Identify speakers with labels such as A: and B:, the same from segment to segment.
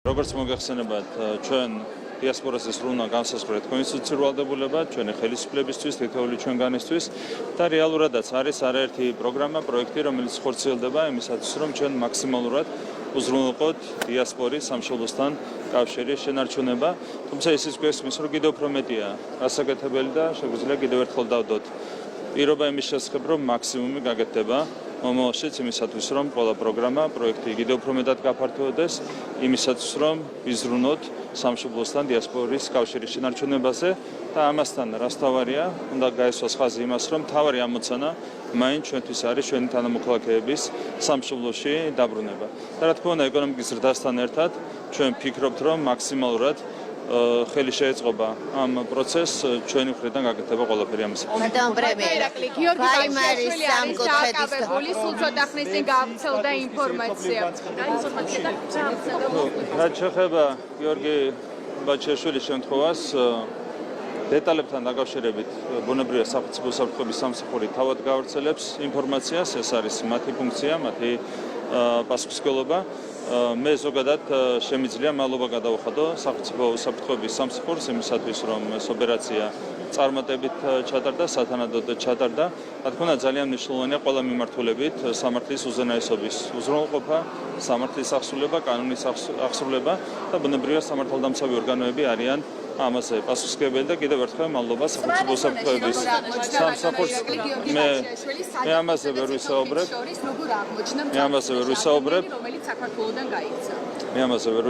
A: როგორც მოგეხსენებათ, ჩვენ დიასპორაზე სრულნა განსაზღვრეთ კონსტიტუციურ ვალდებულებად, ჩვენი ხელისუფლებისთვის, თითოეული ჩვენგანისთვის და რეალურადაც არის არაერთი პროგრამა, პროექტი, რომელიც ხორციელდება იმისათვის, რომ ჩვენ მაქსიმალურად უზრუნველყოთ დიასპორის სამშობლოსთან კავშირის შენარჩუნება, თუმცა ისიც გვესმის, რომ კიდევ უფრო მეტია გასაკეთებელი და შეგვიძლია კიდევ ერთხელ დავდოთ პირობა იმის შესახებ, რომ მაქსიმუმი გაკეთდება მომავალშიც იმისათვის, რომ ყველა პროგრამა, პროექტი კიდევ უფრო მეტად გაფართოვდეს, იმისათვის, რომ ვიზრუნოთ სამშობლოსთან დიასპორის კავშირის შენარჩუნებაზე და ამასთან რას თავარია, უნდა გაესვას ხაზი იმას, რომ თავარი ამოცანა მაინც ჩვენთვის არის ჩვენი თანამოქალაქეების სამშობლოში დაბრუნება. და რა თქმა უნდა, ეკონომიკის ზრდასთან ერთად ჩვენ ვფიქრობთ, რომ მაქსიმალურად ხელი შეეწყობა ამ პროცესს ჩვენი მხრიდან გაკეთდება ყველაფერი ამისა. რაც შეეხება გიორგი ბაჩაშვილის შემთხვევას, დეტალებთან დაკავშირებით ბუნებრივია სახელმწიფო უსაფრთხოების სამსახური თავად გავრცელებს ინფორმაციას, ეს არის მათი ფუნქცია, მათი პასუხისმგებლობა. მე ზოგადად შემიძლია მალობა გადავხადო სახელმწიფო უსაფრთხოების სამსახურს იმისათვის, რომ ეს ოპერაცია წარმატებით ჩატარდა, სათანადოდ ჩატარდა. რა თქმა უნდა, ძალიან მნიშვნელოვანია ყველა მიმართულებით სამართლის უზენაესობის უზრუნველყოფა, სამართლის აღსრულება, კანონის აღსრულება და ბუნებრივია სამართალდამცავი ორგანოები არიან ამაზე პასუხისმგებელი და კიდევ ერთხელ მადლობა სახელმწიფო უსაფრთხოების სამსახურს. მე ამაზე ვერ ვისაუბრებ. მე ამაზე ვერ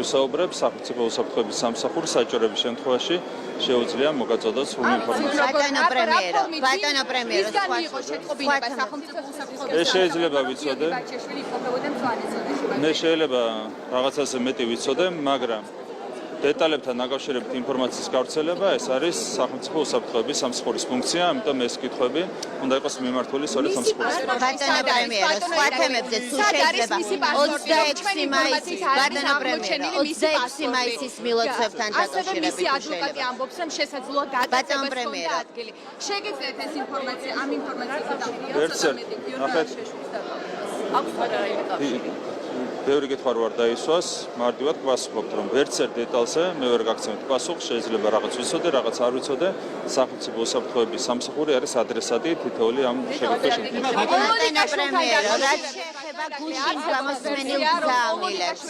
A: ვისაუბრებ. სახელმწიფო უსაფრთხოების სამსახურს საჭიროების შემთხვევაში შეუძლია მოგაწოდოს სრული ინფორმაცია.
B: ბატონო პრემიერო,
A: ეს შეიძლება ვიცოდე. მე შეიძლება რაღაცაზე მეტი ვიცოდე, მაგრამ დეტალებთან დაკავშირებით ინფორმაციის გავრცელება ეს არის სახელმწიფო უსაფრთხოების სამსახურის ფუნქცია, ამიტომ ეს კითხვები უნდა იყოს მიმართული სწორედ სამსახურს.
B: ბატონო პრემიერო, სხვა თემებზე თუ შეიძლება 26 მაისის ბატონო პრემიერო, 26 მაისის მილოცებთან დაკავშირებით
C: ადვოკატი ამბობს, რომ შესაძლოა გადაწყვეტოს ადგილი. შეგიძლიათ ეს ინფორმაცია ამ ინფორმაციასთან
A: ბევრი კითხვა არ დაისვას, მარტივად გვასწრებთ, რომ ვერცერთ დეტალზე მე ვერ გაგცემთ პასუხს, შეიძლება რაღაც ვიცოდე, რაღაც არ ვიცოდე. სახელმწიფო უსაფრთხოების სამსახური არის ადრესატი თითოეული ამ შეკითხვაში.
B: ბატონო პრემიერო, რაც შეეხება გუშინ გამოსმენილ გზავნილებს.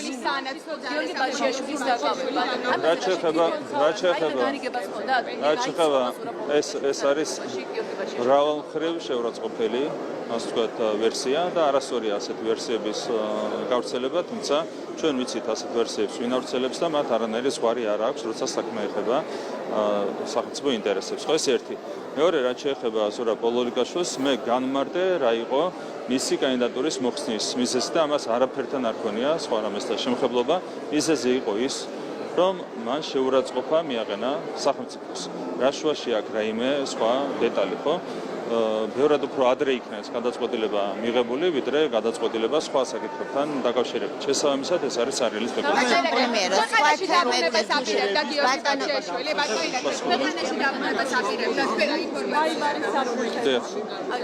A: რაც შეეხება ეს არის მრავალმხრივ შეურაცხყოფელი ასე ვთქვათ ვერსია და არასწორია ასეთი ვერსიების გავრცელება, თუმცა ჩვენ ვიცით ასეთ ვერსიებს ვინ ავრცელებს და მათ არანაირი ზღვარი არ აქვს, როცა საქმე ეხება სახელმწიფო ინტერესებს. ხო, ეს ერთი. მეორე, რაც შეეხება ზურაბ პოლოლიკაშვილს, მე განმარტე რა იყო მისი კანდიდატურის მოხსნის მიზეზი და ამას არაფერთან არ ქონია სხვა რამესთან შემხებლობა. მიზეზი იყო ის, რომ მან შეურაცხყოფა მიაყენა სახელმწიფოს. რა შუაში აქვს რაიმე სხვა დეტალი, ხო? ბევრად უფრო ადრე იქნა ეს გადაწყვეტილება მიღებული, ვიდრე გადაწყვეტილება სხვა საკითხებთან დაკავშირებით. შესაბამისად, ეს არის სარეალისტური.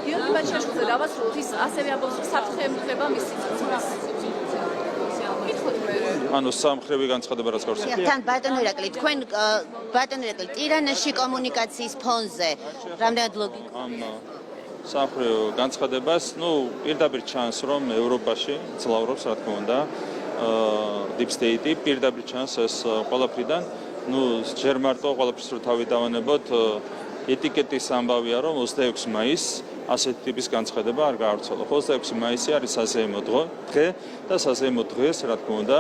C: გიორგი ბაჩაშვილზე დავასრულოთ, ის ასევე ამბობს, რომ საფრთხე ემუქრება მისი ცოცხლის.
A: ანუ სამხრივი განცხადება რაც გავსწრებთ.
B: თან ბატონო ირაკლი, თქვენ ბატონო ირაკლი, ტირანაში კომუნიკაციის ფონზე რამდენად ლოგიკა?
A: სამხრივ განცხადებას, პირდაპირ ჩანს, რომ ევროპაში ძლავრობს, რა თქმა უნდა, deep state-ი, პირდაპირ ჩანს ეს ყველაფრიდან. ჯერ მარტო ყველაფერს რო თავი დავანებოთ, ეტიკეტის ამბავია, რომ 26 მაისს ასეთი ტიპის განცხადება არ გაავრცელა. 26 მაისი არის საზეიმო დღე და საზეიმო დღეს, რა თქმა უნდა,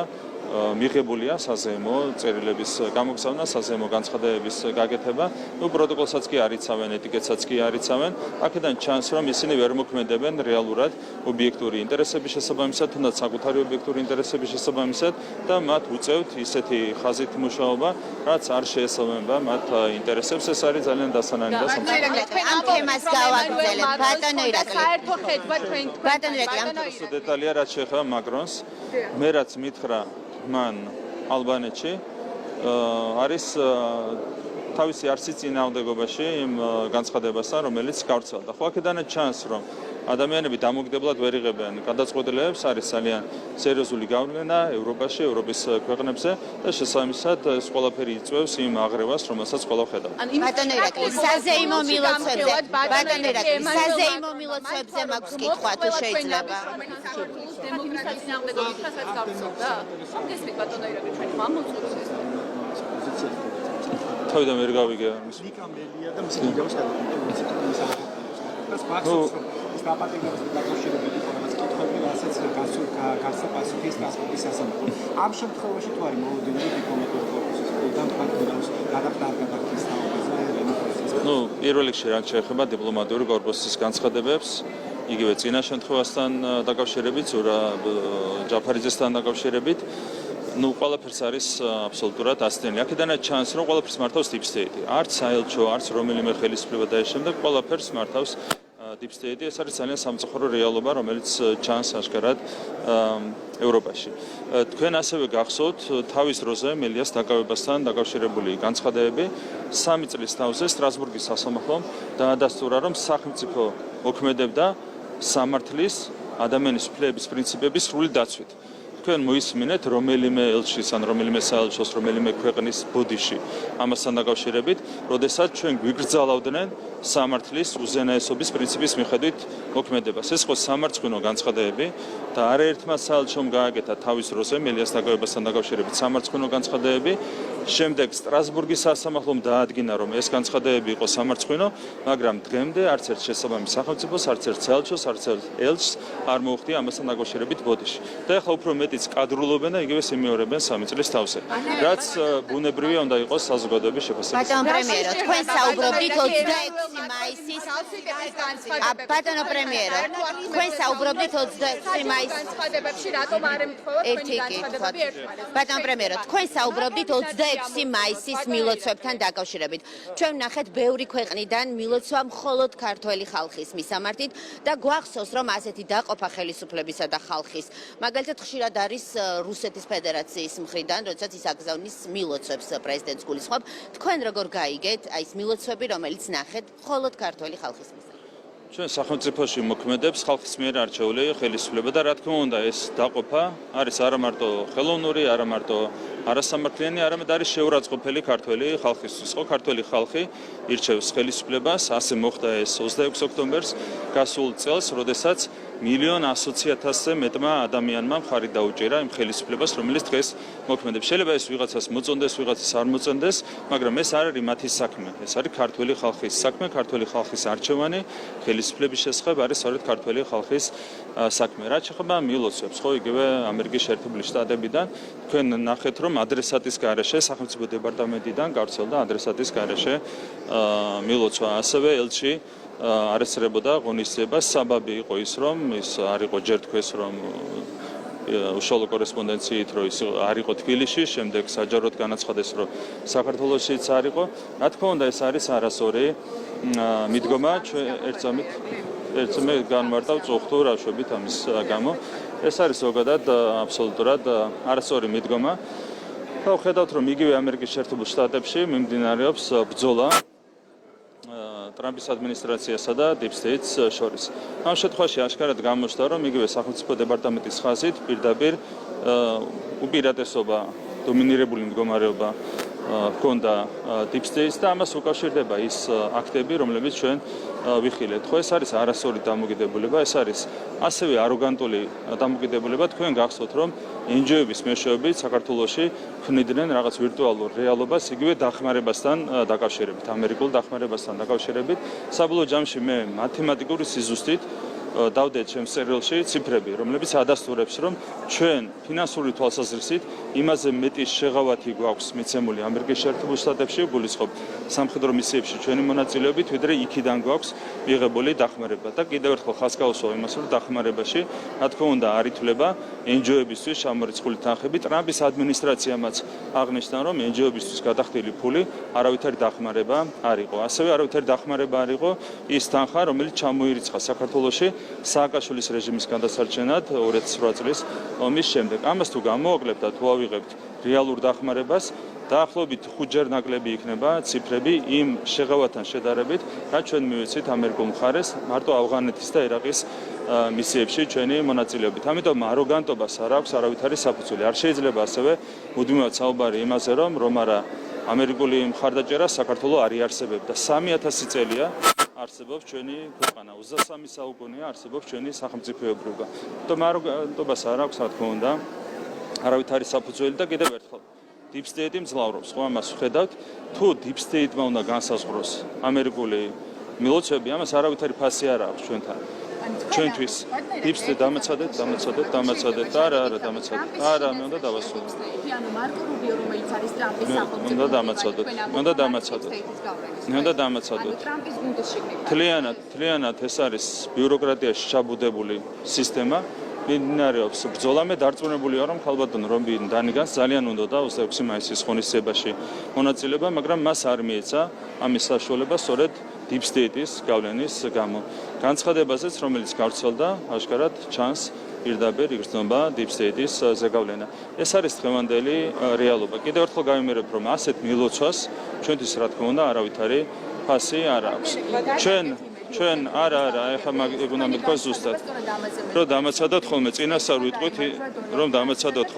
A: მიღებულია საზეიმო წერილების გამოგზავნა, საზეიმო განცხადებების გაკეთება. პროტოკოლსაც კი არ იცავენ, ეტიკეტსაც კი არ იცავენ. აქედან ჩანს, რომ ისინი ვერ მოქმედებენ რეალურად ობიექტური ინტერესების შესაბამისად, თუნდაც საკუთარი ობიექტური ინტერესების შესაბამისად და მათ უწევთ ისეთი ხაზით მუშაობა, რაც არ შეესაბამება მათ ინტერესებს. ეს არის ძალიან დასანანი და
B: ამ თემას გავაგრძელებ, ბატონო ირაკლი.
C: საერთო ხედვა თქვენ
B: ბატონო ირაკლი,
A: დეტალია რაც შეეხება მაკრონს, მე რაც მითხრა მან ალბანეთში არის თავისი არსი წინააღმდეგობაში იმ განცხადებასთან, რომელიც გავრცელდა. ხო, აქედანაც ჩანს, რომ ადამიანები დამოუკიდებლად ვერ იღებენ გადაწყვეტილებებს, არის ძალიან სერიოზული გავლენა ევროპაში, ევროპის ქვეყნებზე და შესაბამისად ეს ყველაფერი იწვევს იმ აღრევას, რომელსაც ყველა ხედავთ.
B: ბატონო ირაკლი, საზეიმო მილოცებზე, ბატონო ირაკლი, საზეიმო მილოცებზე მაქვს კითხვა, თუ შეიძლება.
C: დემოკრატიის წინააღმდეგობით რასაც გავცობდა? გესმით ბატონო ირაკლი, ჩვენ ხომ ამოწურებს ეს?
A: თავიდან ვერ გავიგე ამის.
D: ნიკამელია და მისი გიგავს გადაგვიდე. ეს მაქსიმუმ დაპატიმრების დაკავშირებით რაღაც კითხვები, რასაც გასაპასუხის ტრანსპორტის სასამართლო. ამ შემთხვევაში თუ არის მოლოდინური დიპლომატიური კორპუსის მხრიდან პარტნიორს გადაყრდნობის თაობაზე.
A: პირველ რიგში რაც შეეხება დიპლომატიური კორპუსის განცხადებებს, იგივე წინა შემთხვევასთან დაკავშირებით, ზურა ჯაფარიძესთან დაკავშირებით, ყველაფერს არის აბსოლუტურად აცდენი. აქედანაც ჩანს, რომ ყველაფერს მართავს deep state. არც საელჩო, არც რომელიმე ხელისუფლება და ეს შემდეგ ყველაფერს მართავს deep state. ეს არის ძალიან სამწუხარო რეალობა, რომელიც ჩანს აშკარად ევროპაში. თქვენ ასევე გახსოვთ თავის დროზე მელიას დაკავებასთან დაკავშირებული განცხადებები 3 წლის თავზე სტრასბურგის სასამართლომ დაადასტურა, რომ სახელმწიფო მოქმედებდა სამართლის ადამიანის უფლებების პრინციპების სრული დაცვით. თქვენ მოისმინეთ რომელიმე ელჩის ან რომელიმე საელჩოს რომელიმე ქვეყნის ბოდიში ამასთან დაკავშირებით, როდესაც ჩვენ გვიგრძალავდნენ სამართლის უზენაესობის პრინციპის მიხედვით მოქმედებას. ეს იყო სამარცხვინო განცხადებები და არაერთმა საელჩომ გააკეთა თავის დროზე მელიას დაკავებასთან დაკავშირებით სამარცხვინო განცხადებები. შემდეგ სტრასბურგის სასამართლომ დაადგინა, რომ ეს განცხადებები იყო სამარცხვინო, მაგრამ დღემდე არც ერთ შესაბამის სახელმწიფოს, არც ერთ საელჩოს, არც ერთ ელჩს არ მოუხდია ამასთან დაკავშირებით ბოდიში. და ეხლა უფრო მეტიც კადრულობენ და იგივე სიმეორებენ 3 წლის თავზე. რაც ბუნებრივია უნდა იყოს საზოგადოების შეფასების.
B: ბატონო პრემიერო, თქვენ საუბრობდით 26 მაისის ბატონო პრემიერო, თქვენ საუბრობდით 26 მაისის
C: განცხადებებში რატომ არ ემთხვევა თქვენი განცხადებები ერთმანეთს?
B: ბატონო პრემიერო, თქვენ საუბრობდით 26 მაისის მილოცვებთან დაკავშირებით. ჩვენ ვნახეთ ბევრი ქვეყნიდან მილოცვა მხოლოდ ქართველი ხალხის მისამართით და გვახსოვს, რომ ასეთი დაყოფა ხელისუფლებისა და ხალხის მაგალითად ხშირად არის რუსეთის ფედერაციის მხრიდან, როდესაც ის აგზავნის მილოცვებს პრეზიდენტს გულისხმობ. თქვენ როგორ გაიგეთ აი ეს მილოცვები, რომელიც ნახეთ მხოლოდ ქართველი ხალხის მისამართით?
A: ჩვენ სახელმწიფოში მოქმედებს ხალხის მიერ არჩეული ხელისუფლება და რა თქმა უნდა ეს დაყოფა არის არა მარტო ხელოვნური, არა მარტო არასამართლიანი, არამედ არის შეურაცხყოფელი ქართველი ხალხისთვის. ხო, ქართველი ხალხი ირჩევს ხელისუფლებას, ასე მოხდა ეს 26 ოქტომბერს გასულ წელს, როდესაც 1,100,000-ზე მეტმა ადამიანმა მხარი დაუჭირა იმ ხელისუფლებას, რომელიც დღეს მოქმედებს. შეიძლება ეს ვიღაცას მოწონდეს, ვიღაცას არ მოწონდეს, მაგრამ ეს არ არის მათი საქმე. ეს არის ქართველი ხალხის საქმე, ქართველი ხალხის არჩევანი, ხელისუფლების შესახებ არის სწორედ ქართველი ხალხის საქმე. რაც შეეხება მილოცვებს, ხო, იგივე ამერიკის შეერთებული შტატებიდან თქვენ ნახეთ, რომ ადრესატის გარეშე, სახელმწიფო დეპარტამენტიდან გავრცელდა ადრესატის გარეშე მილოცვა. ასევე ელჩი არ ესწრებოდა ღონისძიებას. საბაბი იყო ის, რომ ის არ იყო ჯერ თქვეს, რომ უშუალო კორესპონდენციით, რომ ის არ იყო თბილისში, შემდეგ საჯაროდ განაცხადეს, რომ საქართველოსიც არ იყო. რა თქმა უნდა, ეს არის არასწორი მიდგომა, ჩვენ ერთმე განმარტავ წუხტუ რაშვებით ამის გამო. ეს არის ზოგადად აბსოლუტურად არასწორი მიდგომა. და ხედავთ, რომ იგივე ამერიკის შეერთებულ შტატებში მიმდინარეობს ბრძოლა ტრამპის ადმინისტრაციასა და deep state-ს შორის. ამ შემთხვევაში აშკარად გამოჩნდა, რომ იგივე სახელმწიფო დეპარტამენტის ხაზით პირდაპირ უპირატესობა, დომინირებული მდგომარეობა ჰქონდა deep state-ს და ამას უკავშირდება ის აქტები, რომლებიც ჩვენ ვიხილეთ. ხო, ეს არის არასწორი დამოკიდებულება, ეს არის ასევე აროგანტული დამოკიდებულება. თქვენ გახსოვთ, რომ NGO-ების მეშვეობით საქართველოში ქმნიდნენ რაღაც ვირტუალურ რეალობას, იგივე დახმარებასთან დაკავშირებით, ამერიკულ დახმარებასთან დაკავშირებით. საბოლოო ჯამში მე მათემატიკური სიზუსტით დავდეთ ჩემს წერილში ციფრები, რომლებიც ადასტურებს, რომ ჩვენ ფინანსური თვალსაზრისით იმაზე მეტი შეღავათი გვაქვს მიცემული ამერიკის შეერთებულ შტატებში, გულისხმობ სამხედრო მისიებში ჩვენი მონაწილეობით, ვიდრე იქიდან გვაქვს მიღებული დახმარება. და კიდევ ერთხელ ხაზს გავუსვა იმას, რომ დახმარებაში, რა თქმა უნდა, არ ითვლება NGO-ებისთვის შემორიცხული თანხები. ტრამპის ადმინისტრაციამაც აღნიშნა, რომ NGO-ებისთვის გადახდილი ფული არავითარი დახმარება არ იყო. ასევე არავითარი დახმარება არ იყო ის თანხა, რომელიც ჩამოირიცხა საქართველოში სააკაშვილის რეჟიმის გადასარჩენად 2008 წლის ომის შემდეგ. ამას თუ გამოვაკლებთ და თუ გავიღებთ რეალურ დახმარებას. დაახლოებით 5-ჯერ ნაკლები იქნება ციფრები იმ შეღავათთან შედარებით, რაც ჩვენ მივეცით ამერიკულ მხარეს მარტო ავღანეთის და ერაყის მისიებში ჩვენი მონაწილეობით. ამიტომ აროგანტობას არ აქვს არავითარი საფუძველი. არ შეიძლება ასევე მუდმივად საუბარი იმაზე, რომ არა ამერიკული მხარდაჭერა საქართველოს არ იარსებებდა. 3000 წელია არსებობს ჩვენი ქვეყანა, 23 საუკუნეა არსებობს ჩვენი სახელმწიფოებრიობა. ამიტომ აროგანტობას არ აქვს, რა თქმა უნდა, არავითარი საფუძველი და კიდევ ერთხელ Deep State მძლავრობს, ხო ამას ვხედავთ, თუ Deep State-მა უნდა განსაზღვროს ამერიკული მილოცები, ამას არავითარი ფასი არ აქვს ჩვენთან. ჩვენთვის Deep State დამეცადეთ. არა, მე უნდა დავასრულო.
C: ანუ მარკო რუბიო, რომელიც არის ტრამპის სახელმწიფო.
A: უნდა დამეცადოთ.
C: ტრამპის გუნდის შეკრება.
A: თლიანად ეს არის ბიუროკრატიაში ჩაბუდებული სისტემა. მინარევს ბრძოლა მე დარწმუნებულია რომ ხალბატონ რომბინ დანიგანს ძალიან უნდა და 26 მაისის ღონისძიებაში მონაწილეობა, მაგრამ მას არ მიეცა ამის საშუალება სწორედ Deep State-ის გავლენის გამო. განცხადებაზეც რომელიც გავრცელდა, აშკარად ჩანს პირდაპირ იგრძნობა Deep State-ის ზეგავლენა. ეს არის დღევანდელი რეალობა. კიდევ ერთხელ გავიმერებ რომ ასეთ მილოცვას ჩვენთვის რა თქმა უნდა არავითარი ფასი არ აქვს. ჩვენ არა, ეხლა მაგ უნდა მეთქვა ზუსტად. რომ დამეცადოთ ხოლმე წინასწარ ვიტყვით, რომ დამეცადოთ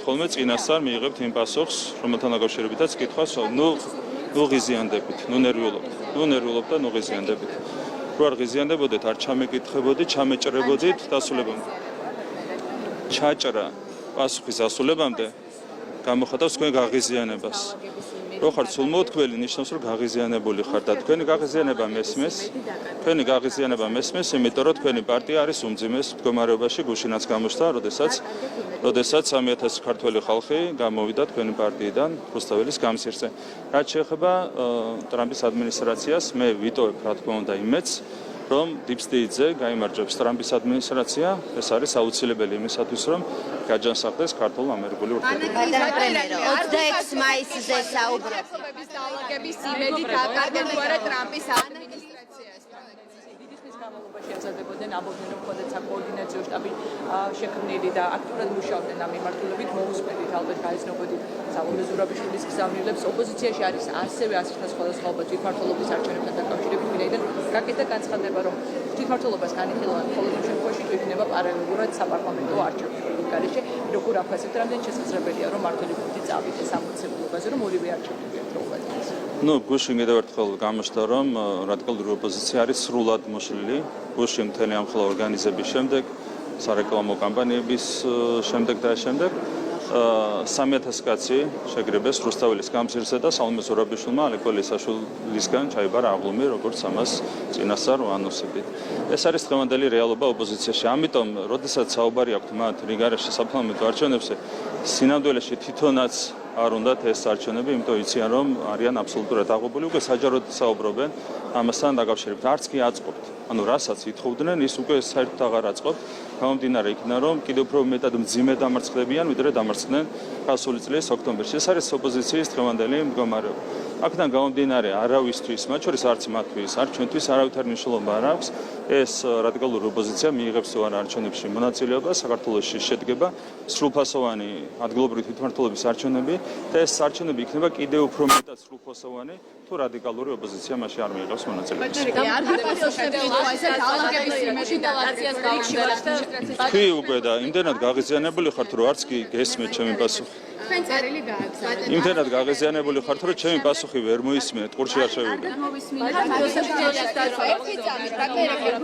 A: ხოლმე, წინასწარ მიიღებთ იმ პასუხს, რომელთან დაკავშირებითაც კითხვას, ნუ ღიზიანდებით, ნუ ნერვიულობთ და ნუ ღიზიანდებით. რო არ ღიზიანდებოდეთ, არ ჩამეკითხებოდით, ჩამეჭრებოდით დასრულებამდე. ჩაჭრა პასუხის დასრულებამდე გამოხატავს თქვენ გაღიზიანებას. რო ხართ სულმოთქველი, ნიშნავს რომ გაღიზიანებული ხართ და თქვენი გაღიზიანება მესმის, იმიტომ რომ თქვენი პარტია არის უმძიმეს მდგომარეობაში გუშინაც გამოჩნდა, როდესაც 3000 ქართველი ხალხი გამოვიდა თქვენი პარტიიდან რუსთაველის გამზირზე. რაც შეეხება ტრამპის ადმინისტრაციას, მე ვიტოვებ რა თქმა უნდა იმედს, რომ Deep State-ზე გაიმარჯვებს ტრამპის ადმინისტრაცია, ეს არის აუცილებელი იმისათვის, რომ გაჯანსაღდეს ქართულ-ამერიკული ურთიერთობები.
B: 26 მაისზე საუბრობთ.
C: დაალაგების იმედი დაკარგა თუ არა ტრამპის ადმინისტრაციას.
E: განმავლობაში აწარმოებდნენ ამბობდნენ რომ ხოდეთ საკოორდინაციო შტაბი შექმნილი და აქტიურად მუშაობდნენ ამ მიმართულებით მოусმენთ ალბათ გაიცნობოდით საბოლოო ზურაბიშვილის გზავნილებს ოპოზიციაში არის ასევე ასეთთა სხვადასხვა თვითმმართველობის არჩევნებთან დაკავშირებით ვინაიდან გაკეთა განცხადება რომ თვითმმართველობას განიხილავენ მხოლოდ იმ შემთხვევაში თუ იქნება პარალელურად საპარლამენტო არჩევნები გარეშე როგორ აფასებთ რამდენი შესაძლებელია რომ მართალი გუნდი წავიდეს ამოცებულობაზე რომ ორივე არჩევნები ერთდროულად იყოს
A: გუშინ კიდევ ერთხელ გამოჩნდა რომ რადიკალური ოპოზიცია არის სრულად მოშლილი გუშინ მთელი ამ ხელა ორგანიზების შემდეგ სარეკლამო კამპანიების შემდეგ და შემდეგ 3000 კაცი შეგრებეს რუსთაველის გამზირზე და სალომე ზურაბიშვილმა ალექველისაშვილისგან ჩაიბარა აღლუმი როგორც ამას წინასწარ ვანოსებდით. ეს არის დღევანდელი რეალობა ოპოზიციაში. ამიტომ, როდესაც საუბარი აქვს მათ რიგარეში საპარლამენტო არჩევნებზე, სინამდვილეში თვითონაც არ უნდათ ეს არჩევნები, იმიტომ იციან რომ არიან აბსოლუტურად აღობული, უკვე საჯაროდ საუბრობენ ამასთან დაკავშირებით. არც კი აწყობთ. ანუ რასაც ითხოვდნენ, ის უკვე საერთოდ აღარ აწყობთ. გამომდინარე იქიდან რომ კიდევ უფრო მეტად მძიმე დამარცხდებიან, ვიდრე დამარცხდნენ გასული წლის ოქტომბერში. ეს არის ოპოზიციის დღევანდელი მდგომარეობა. აქედან გამომდინარე არავისთვის, მათ შორის არც მათთვის, არც ჩვენთვის არავითარი მნიშვნელობა არ აქვს. ეს რადიკალური ოპოზიცია მიიღებს თუ არა არჩევნებში მონაწილეობას, საქართველოში შედგება სრულფასოვანი ადგილობრივი თვითმმართველობის არჩევნები და ეს არჩევნები იქნება კიდევ უფრო მეტად სრულფასოვანი, თუ რადიკალური ოპოზიცია მასში არ მიიღებს მონაწილეობას. თქვი უკვე და იმდენად გაღიზიანებული ხართ, რომ არც კი გესმით ჩემი პასუხი.
C: თქვენ წერილი გააგზავნეთ.
A: იმდენად გაღიზიანებული ხართ, რომ ჩემი პასუხი ვერ მოისმინეთ, ყურში არ შევიდე.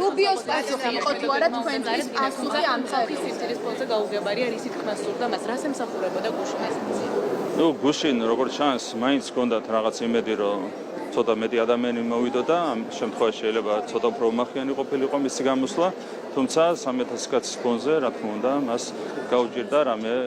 C: რუბიოს პასუხი იყო თუ არა თქვენთვის პასუხი ამ წელს
E: სიძირის ფონზე გაუგებარია რისი თქმა სურდა მას რას ემსახურებოდა გუშინ ეს
A: გუშინ როგორც ჩანს, მაინც ჰქონდათ რაღაც იმედი, რომ ცოტა მეტი ადამიანი მოვიდო და ამ შემთხვევაში შეიძლება ცოტა უფრო უმახიანი ყოფილიყო მისი გამოსვლა, თუმცა 3000 კაცის ფონზე, რა თქმა უნდა, მას გაუჭირდა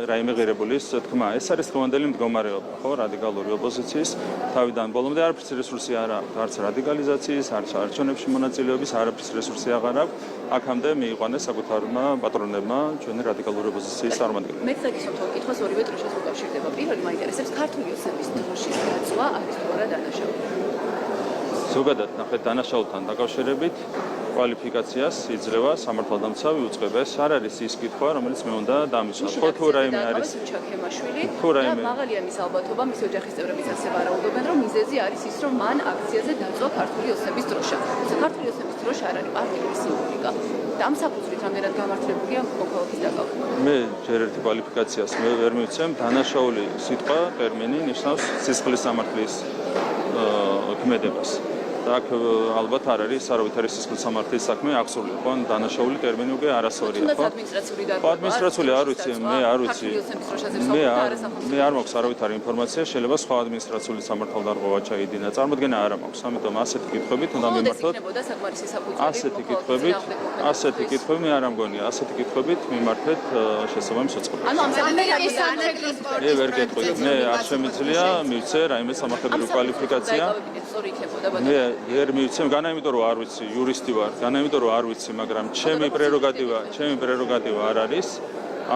A: რაიმე ღირებულის თქმა. ეს არის დღევანდელი მდგომარეობა, ხო, რადიკალური ოპოზიციის თავიდან ბოლომდე არაფრის რესურსი არ აქვს, არც რადიკალიზაციის, არც არჩევნებში მონაწილეობის, არაფრის რესურსი აღარ აქვს. აქამდე მიიყვანეს საკუთარმა პატრონებმა ჩვენი რადიკალური ოპოზიციის წარმომადგენლები.
E: მეც დაგისვამთ კითხვას ორივე დროშას უკავშირდება. პირველი მაინტერესებს ქართული ოცნების დროშის გაცვლა არის თუ არა დანაშაული.
A: ზოგადად ნახეთ დანაშაულთან დაკავშირებით კვალიფიკაციას იძლევა სამართალდამცავი უწყება. ეს არ არის ის კითხვა, რომელიც მე უნდა დამისვა. ხო თუ რაიმე არის
E: ჩაქემაშვილი
A: თუ
E: და
A: რაიმე
E: მაღალია მის ალბათობა, მის ოჯახის წევრებიც ასე ვარაუდობენ, რომ მიზეზი არის ის, რომ მან აქციაზე დაწვა ქართული ოცნების დროშა. ქართული ოცნების დროშა არ არის პარტიული სიმბოლიკა. და ამ საფუძვლით რამდენად გამართლებულია მოქალაქის დაკავება.
A: მე ჯერ ერთი კვალიფიკაციას მე ვერ მივცემ, დანაშაული სიტყვა, ტერმინი ნიშნავს სისხლის სამართლის ქმედებას. და აქ ალბათ არ არის არავითარი სისხლის სამართლის საქმე აღსრული, ხო? დანაშაული ტერმინი უკვე არასწორია, ხო? ადმინისტრაციული არ ვიცი, მე არ ვიცი. მე არ მაქვს არავითარი ინფორმაცია, შეიძლება სხვა ადმინისტრაციული სამართალდარღვევა ჩაიდინა. წარმოდგენა არ მაქვს, ამიტომ ასეთი კითხვებით უნდა მივმართოთ. ასეთი კითხვები მე არ ამგონია, ასეთი კითხვებით მიმართეთ შესაბამის უწყებას. მე ვერ გეტყვი, მე არ შემიძლია მივცე რაიმე სამართლებრივი კვალიფიკაცია. მე ვერ მივცემ, განა იმიტომ რომ არ ვიცი, იურისტი ვარ, განა იმიტომ რომ არ ვიცი, მაგრამ ჩემი პრეროგატივა არ არის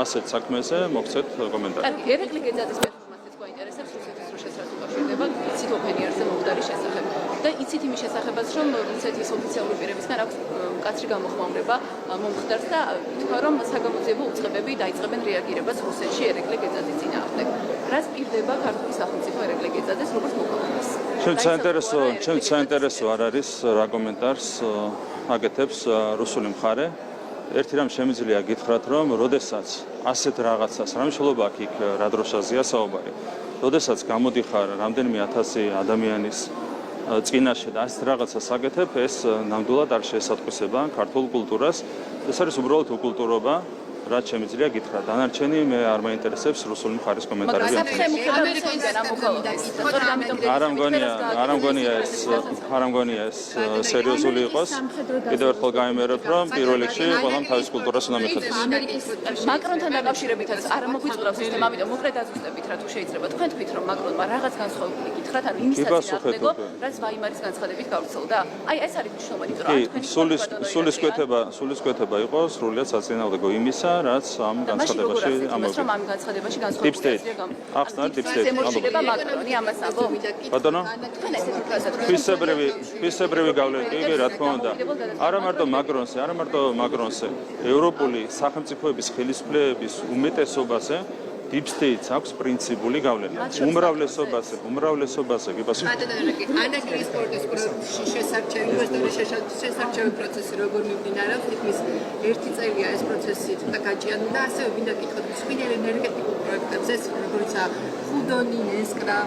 A: ასეთ საქმეზე მოგცეთ კომენტარი.
E: კარგი, ერეკლი გეძაძის პერფორმანსიც გვაინტერესებს რუსეთის დროშას რას უკავშირდება იცით ოფენიერზე მომხდარი შესახებ. და იცით იმის შესახებაც, რომ რუსეთის ოფიციალური პირებისგან აქვს მკაცრი გამოხმაურება მომხდარს და ითქვა, რომ საგამოძიებო უწყებები დაიწყებენ რეაგირებას რუსეთში ერეკლი გეძაძის წინააღმდეგ. რაც პირდება ქართული სახელმწიფო ერეკლი გეძაძეს როგორც მოქალაქეს.
A: ჩემ საინტერესო არ არის რა კომენტარს აკეთებს რუსული მხარე. ერთი რამ შემიძლია გითხრათ, რომ როდესაც ასეთ რაღაცას, რა მნიშვნელობა აქვს იქ რა დროშაზეა საუბარი. როდესაც გამოდიხარ რამდენიმე ათასი ადამიანის წინაშე და ასეთ რაღაცას აკეთებ, ეს ნამდვილად არ შეესატყვისება ქართულ კულტურას. ეს არის უბრალოდ უკულტურობა. რაც შემიძლია გითხრა. დანარჩენი მე არ მაინტერესებს რუსული მხარის კომენტარები. არ ამგონია ეს სერიოზული იყოს. კიდევ ერთხელ გაიმერებ, რომ პირველ რიგში ყველამ თავის კულტურას უნდა მიხედოს.
E: მაკრონთან დაკავშირებითაც არ მოგვიწყდავს ეს თემა, ამიტომ მოკლედ აზუსტებით რა თუ შეიძლება. თქვენ თქვით, რომ მაკრონმა რაღაც განსხვავებული გითხრათ, ანუ იმის წინააღმდეგო, რაც ვაიმარის განცხადებით გავრცელდა. აი ეს არის მნიშვნელოვანი, რომ სულისკვეთება იყო სრულიად საწინააღმდეგო იმისა, რაც ამ განცხადებაში ამოვიდა. Deep State. ახსნა Deep State. ემოციება მაკრონი ამას ამბობს.
A: ბატონო? ფისებრივი გავლენა, კი, რა თქმა უნდა. არა მარტო მაკრონზე, ევროპული სახელმწიფოების ხელისუფლებების უმეტესობაზე Deep State აქვს პრინციპული გავლენა. უმრავლესობაზე, კი ბასო.
F: ანაგრის პროცესში შესარჩევი პროცესი როგორ მიმდინარეობს, თითქმის 1 წელია ეს პროცესი ცოტა გაჭიანდა და ასევე მინდა გითხოთ მსხვილი ენერგეტიკულ პროექტებზე, როგორიცაა ხუდონი, ნესკრა,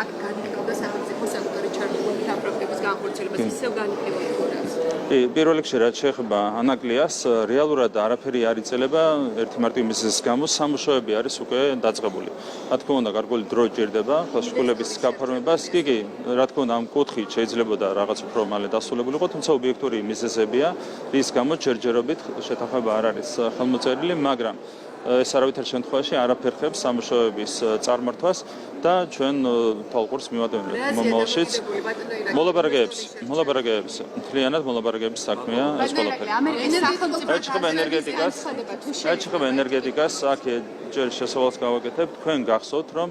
F: აქ განიხილდა სახელმწიფო სექტორი ჩართული ამ პროექტების განხორციელებას, ისევ განიხილდა იქონებს.
A: პირველ რიგში რაც შეეხება ანაკლიას, რეალურად არაფერი არ იწელება ერთი მარტივი მიზეზის გამო, სამუშაოები არის უკვე დაწყებული. რა თქმა უნდა, გარკვეული დრო ჭირდება ხელშეკრულების გაფორმებას. კი, რა თქმა უნდა, ამ კუთხით შეიძლებოდა რაღაც უფრო მალე დასრულებულიყო, თუმცა ობიექტური მიზეზებია, რის გამო ჯერჯერობით შეთანხმება არ არის ხელმოწერილი, მაგრამ ეს არავითარ შემთხვევაში არაფერ ხებს სამუშაოების წარმართვას და ჩვენ თვალყურს მივადგენთ მომავალშიც მოლაპარაკებებს მთლიანად მოლაპარაკების საქმეა ეს ყველაფერი. ეხება ენერგეტიკას, აქ ჯერ შესავალს გავაკეთებ, თქვენ გახსოვთ, რომ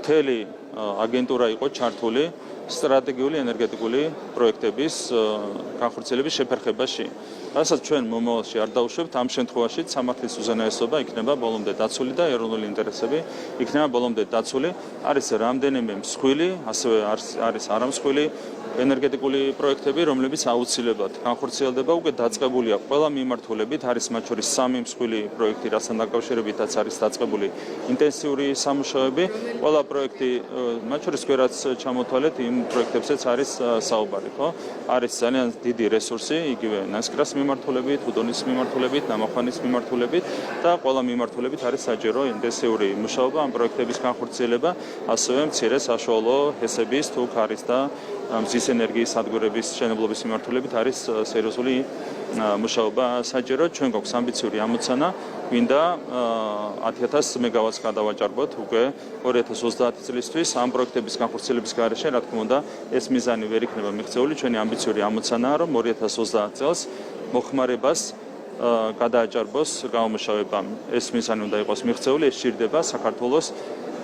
A: მთელი აგენტურა იყო ჩართული სტრატეგიული ენერგეტიკული პროექტების განხორციელების შეფერხებაში. რასაც ჩვენ მომავალში არ დავუშვებთ, ამ შემთხვევაში სამართლის უზენაესობა იქნება ბოლომდე დაცული და ეროვნული ინტერესები იქნება ბოლომდე დაცული. არის რამდენიმე მსხვილი, ასევე არის არამსხვილი ენერგეტიკული პროექტები, რომლებიც აუცილებლად განხორციელდება, უკვე დაწყებულია ყველა მიმართულებით, არის მათ შორის 3 მსხვილი პროექტი, რასთან დაკავშირებითაც არის დაწყებული ინტენსიური სამუშაოები. ყველა პროექტი, მათ შორის რაც ჩამოთვალეთ, იმ პროექტებზეც არის საუბარი, ხო? არის ძალიან დიდი რესურსი, იგივე ნასკრას მიმართულებით, უდონის მიმართულებით, ნამახვანის მიმართულებით და ყველა მიმართულებით არის საჭირო ინტენსიური მუშაობა ამ პროექტების განხორციელება, ასევე მცირე საშუალო ჰესების თუ ქარის და მზის ენერგიის სადგურების შენებლობის მიმართულებით არის სერიოზული მუშაობა საჭირო. ჩვენ გვაქვს ამბიციური ამოცანა, გვინდა 10,000 მეგავატს გადავაჭარბოთ უკვე 2030 წლისთვის ამ პროექტების განხორციელების გარეშე, რა თქმა უნდა, ეს მიზანი ვერ იქნება მიღწეული. ჩვენი ამბიციური ამოცანაა, რომ 2030 წელს მოხმარებას გადააჭარბოს გამომუშავებამ. ეს მიზანი უნდა იყოს მიღწეული, ეს სჭირდება საქართველოს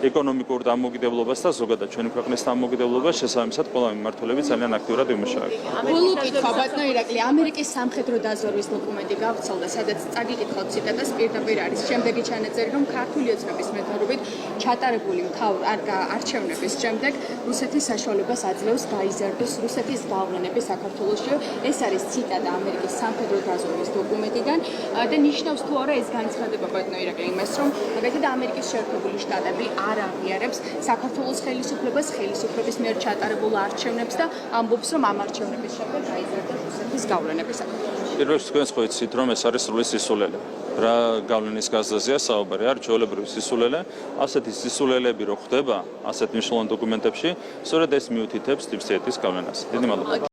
A: ეკონომიკურ დამოუკიდებლობას და ზოგადად ჩვენი ქვეყნის დამოუკიდებლობას შესაბამისად ყველა მიმართულებით ძალიან აქტიურად ვიმუშავებთ.
C: ბოლო კითხვა ბატონო ირაკლი, ამერიკის სამხედრო დაზვერვის დოკუმენტი გავრცელდა, სადაც წაგიკითხავთ ციტატას, პირდაპირ არის შემდეგი ჩანაწერი, რომ ქართული ოცნების მეთაურობით ჩატარებული არჩევნების შემდეგ რუსეთის საშუალებას აძლევს გაიზარდოს რუსეთის გავლენები საქართველოში. ეს არის ციტატა ამერიკის სამხედრო დაზვერვის დოკუმენტიდან და ნიშნავს თუ არა ეს განცხადება ბატონო ირაკლი იმას, რომ მაგალითად ამერიკის შეერთებული შტატები არ აღიარებს საქართველოს ხელისუფლებას, ხელისუფლების მიერ ჩატარებულ არჩევნებს და ამბობს, რომ ამ არჩევნების შემდეგ გაიზარდა რუსეთის გავლენები საქართველოში.
A: პირველს თქვენს ხო იცით, რომ ეს არის სრული სისულელე. რა გავლენის გაზაზია საუბარი, არ ჩვეულებრივი სისულელე, ასეთი სისულელები რო ხდება ასეთ მნიშვნელოვან დოკუმენტებში, სწორედ ეს მიუთითებს დიპ სტეიტის გავლენას. დიდი მადლობა.